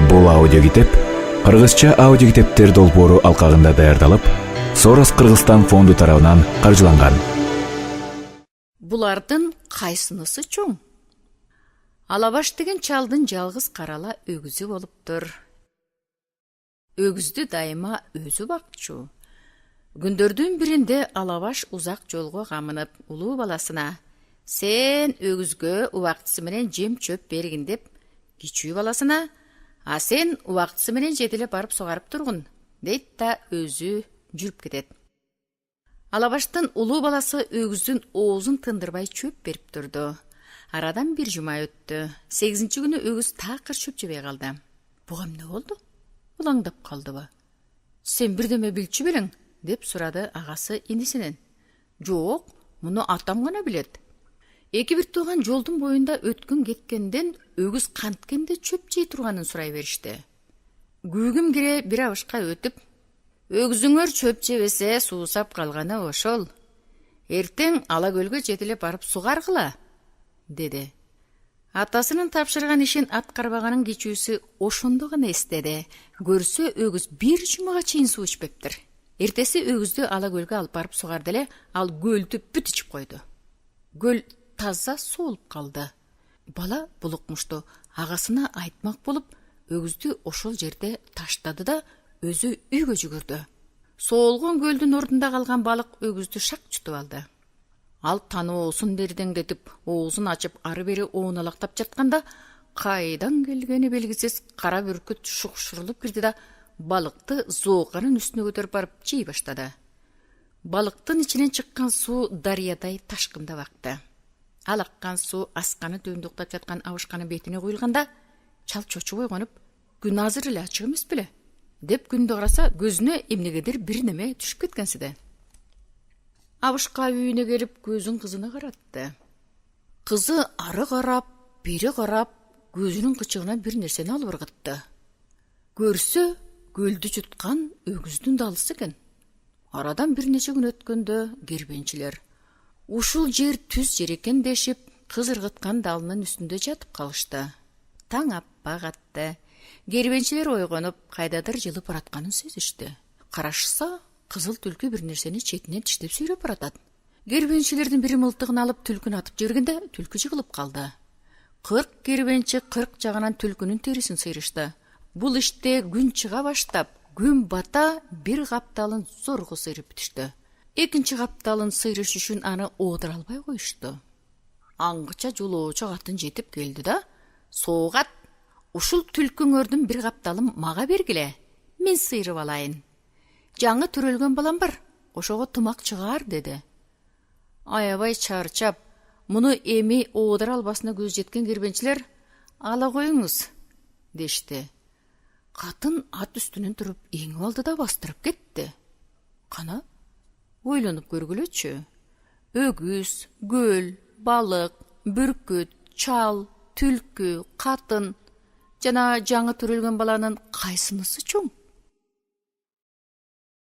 Бул аудиокитеп кыргызча аудиокитептер долбоору алкагында даярдалып, Сорос Кыргызстан фонду тарабынан каржыланган. Булардын кайсынысы чоң? Алабаш деген чалдын жалгыз карала өгүзү болуптур. Өгүздү дайыма өзү бакчу. Күндөрдүн биринде Алабаш узак жолго камынып, улуу баласына: "Сен өгүзгө убактысы менен жем чөп бергин" деп, кичүү баласына: "А сен убактысы менен жетеле барып сугарып тургун" дейт да өзү жүрүп кетет. Алабаштын улуу баласы өгүздүн оозун тындырбай чөп берип турду. Арадан бир жума өттү. 8-нчи күнү өгүз такыр чөп жебей калды. "Буга эмне болду?" Улаңдап калдыбы. "Сен бирдеме билчү белең?" деп сурады агасы инисинен. "Жок, муну атам гана билет." Эки бир тууган жолдун боюнда өткөн кеткенден өгүз канткенде чөп жей турганын сурай беришти. Күүгүм кире бир абышка өтүп: "Өгүзүңөр чөп жебесе суусап калганы ошол. Эртең ала көлгө жетеле барып сугаргыла" деди. Атасынын тапшырган ишин аткарбаганын кичүүсү ошондо гана эстеди. Көрсө өгүз бир жумага чейин суу ичпептир. Эртеси өгүздү ала көлгө алып барып сугарды эле, ал көлдү бүт ичип койду. Көл таза суулуп калды. Бала бул укмушту агасына айтмак болуп, өгүздү ошол жерде таштады да өзү үйгө жүгүрдү. Соолгон көлдүн ордунда калган балык өгүздү шак жутуп алды. Ал таноосун дердеңдетип, оозун ачып, ары бери оонолактап жатканда, кайдан келгени белгисиз кара бүркүт шукшурулуп кирди да балыкты зооканын үстүнө көтөрүп барып жей баштады. Балыктын ичинен чыккан суу дарыядай ташкындап акты. Ал аккан суу асканы түбүндө уктап жаткан абышканын бетине куюлганда, чал чочуп ойгонуп: "Күн азыр эле ачык эмес беле?" деп күндү караса, көзүнө эмнегедир бир неме түшүп кеткенсиде. Абышка үйүнө келип, көзүн кызына каратты. Кызы ары карап, бери карап, көзүнүн кычыгынан бир нерсени алып ыргытты. Көрсө, көлдү жуткан өгүздүн далысы экен. Арадан бир нече күн өткөндө кербенчилер ушул жер түз жер экен дешип, кыз ыргыткан далынын үстүндө жатып калышты. Таң аппак атты. Кербенчилер ойгонуп, кайдадыр жылып баратканын сезишти. Карашса, кызыл түлкү бир нерсени четинен тиштеп сүйрөп баратат. Кербенчилердин бири мылтыгын алып түлкүнү атып жибергенде, түлкү жыгылып калды. 40 кербенчи 40 жагынан түлкүнүн терисин сыйрышты. Бул иште күн чыга баштап, күн бата бир капталын зорго сыйрып бүтүштү. Экинчи капталын сыйрыш үчүн аны оодура албай коюшту. Аңгыча жолоочу катын жетип келди да: "Соогат, ушул түлкүңөрдүн бир капталын мага бергиле, мен сыйрып алайын. Жаңы төрөлгөн балам бар, ошого тумак чыгаар" деди. Аябай чарчап, муну эми оодура албасына көз жеткен кербенчилер: "Ала коюңуз" дешти. Катын ат үстүнөн туруп эңип алды да бастырып кетти. Кана, ойлонуп көргүлөчү. Өгүз, көл, балык, бүркүт, чал, түлкү, катын жана жаңы төрөлгөн баланын кайсынысы чоң?